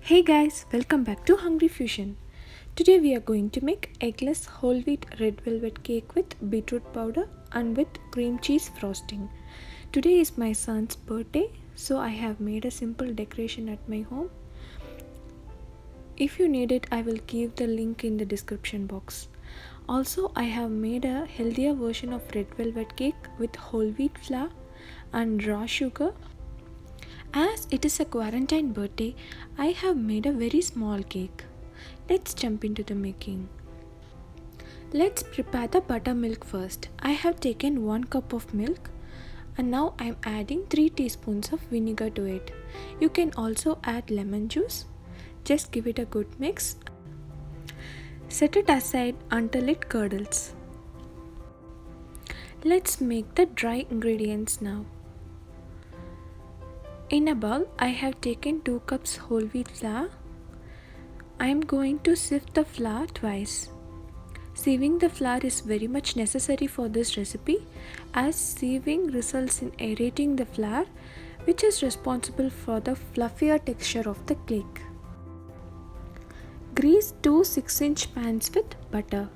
Hey guys, welcome back to Hungry Fusion. Today we are going to make eggless whole wheat red velvet cake with beetroot powder and with cream cheese frosting. Today is my son's birthday, so I have made a simple decoration at my home. If you need it, I will give the link in the description box. Also, I have made a healthier version of red velvet cake with whole wheat flour and raw sugar. As it is a quarantine birthday, I have made a very small cake. Let's jump into the making. Let's prepare the buttermilk first. I have taken 1 cup of milk and now I am adding 3 teaspoons of vinegar to it. You can also add lemon juice. Just give it a good mix. Set it aside until it curdles. Let's make the dry ingredients now. In a bowl, I have taken 2 cups whole wheat flour. I am going to sift the flour twice. Sieving the flour is very much necessary for this recipe as sieving results in aerating the flour, which is responsible for the fluffier texture of the cake. Grease 2 6-inch pans with butter.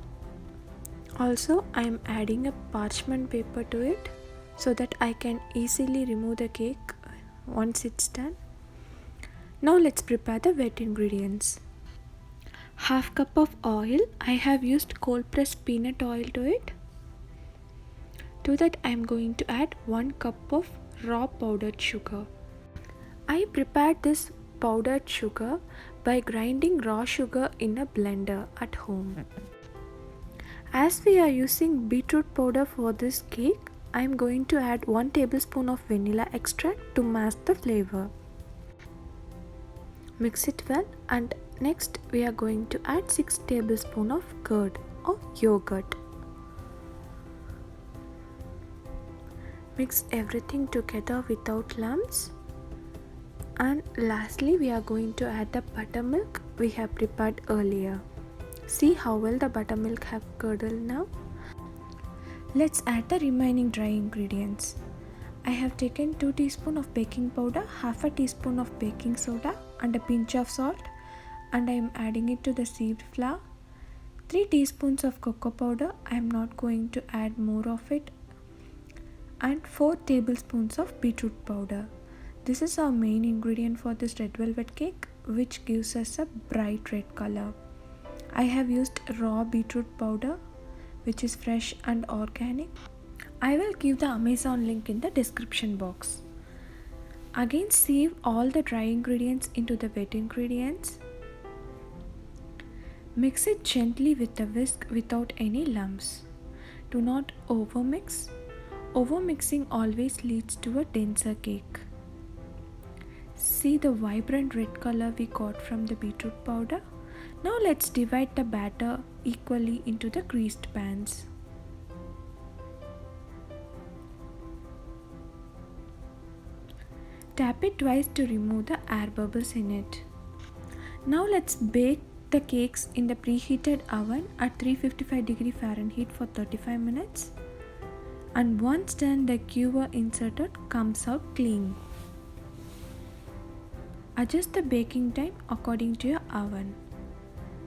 Also, I am adding a parchment paper to it so that I can easily remove the cake once it's done. Now let's prepare the wet ingredients. Half cup of oil. I have used cold pressed peanut oil to it. To that I am going to add 1 cup of raw powdered sugar. I prepared this powdered sugar by grinding raw sugar in a blender at home. As we are using beetroot powder for this cake, I am going to add 1 tablespoon of vanilla extract to mask the flavor. Mix it well, and next we are going to add 6 tablespoons of curd or yogurt. Mix everything together without lumps. And lastly we are going to add the buttermilk we have prepared earlier. See how well the buttermilk have curdled now. Let's add the remaining dry ingredients. I have taken 2 teaspoons of baking powder, half a teaspoon of baking soda and a pinch of salt, and I am adding it to the sieved flour. 3 teaspoons of cocoa powder, I am not going to add more of it, and 4 tablespoons of beetroot powder. This is our main ingredient for this red velvet cake, which gives us a bright red color. I have used raw beetroot powder, which is fresh and organic. I will give the Amazon link in the description box. Again, sieve all the dry ingredients into the wet ingredients. Mix it gently with the whisk without any lumps. Do not overmix. Overmixing always leads to a denser cake. See the vibrant red color we got from the beetroot powder? Now let's divide the batter equally into the greased pans. Tap it twice to remove the air bubbles in it. Now let's bake the cakes in the preheated oven at 355°F for 35 minutes. And once done, the cure inserted comes out clean. Adjust the baking time according to your oven.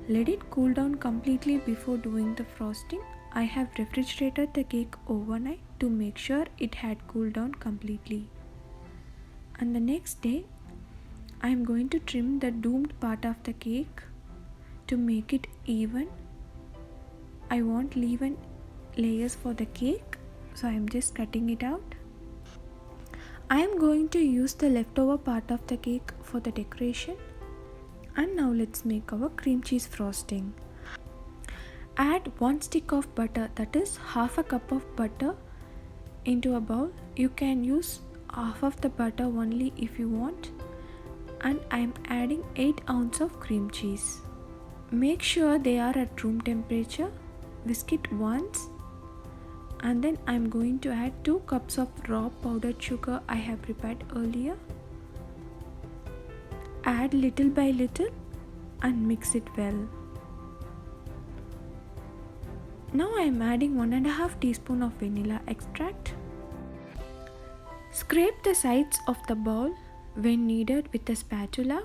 Let it cool down completely before doing the frosting. I have refrigerated the cake overnight to make sure it had cooled down completely. And the next day, I am going to trim the doomed part of the cake to make it even. I want even layers for the cake, so I am just cutting it out. I am going to use the leftover part of the cake for the decoration. And now let's make our cream cheese frosting. Add 1 stick of butter, that is half a cup of butter, into a bowl. You can use half of the butter only if you want. And I am adding 8 ounces of cream cheese. Make sure they are at room temperature. Whisk it once. And then I am going to add 2 cups of raw powdered sugar I have prepared earlier. Add little by little and mix it well. Now I am adding 1.5 teaspoons of vanilla extract. Scrape the sides of the bowl when needed with a spatula.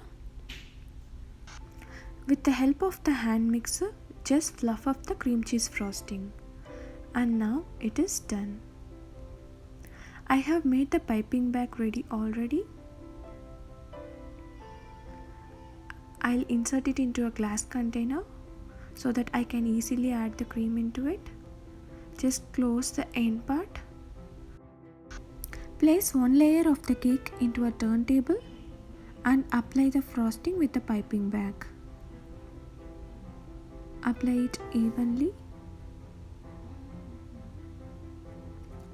With the help of the hand mixer, just fluff up the cream cheese frosting. And now it is done. I have made the piping bag ready already. I'll insert it into a glass container so that I can easily add the cream into it. Just close the end part. Place one layer of the cake into a turntable and apply the frosting with the piping bag. Apply it evenly.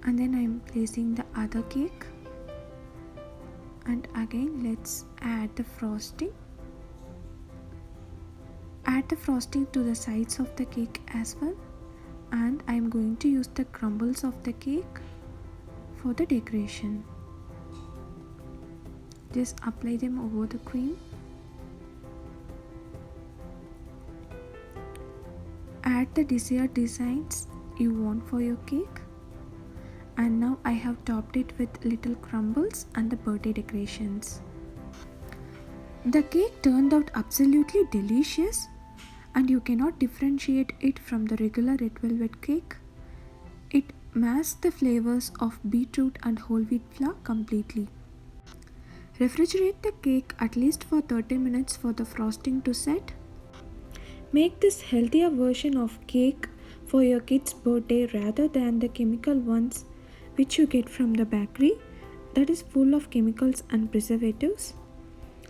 And then I am placing the other cake. And again let's add the frosting. Add the frosting to the sides of the cake as well. And I am going to use the crumbles of the cake for the decoration. Just apply them over the cream. Add the desired designs you want for your cake. And now I have topped it with little crumbles and the birthday decorations. The cake turned out absolutely delicious, and you cannot differentiate it from the regular red velvet cake. It masks the flavors of beetroot and whole wheat flour completely. Refrigerate the cake at least for 30 minutes for the frosting to set. Make this healthier version of cake for your kid's birthday rather than the chemical ones which you get from the bakery that is full of chemicals and preservatives.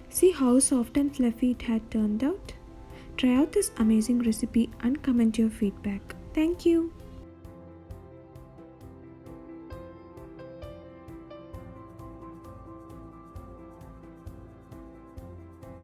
See how soft and fluffy it had turned out. Try out this amazing recipe and comment your feedback. Thank you.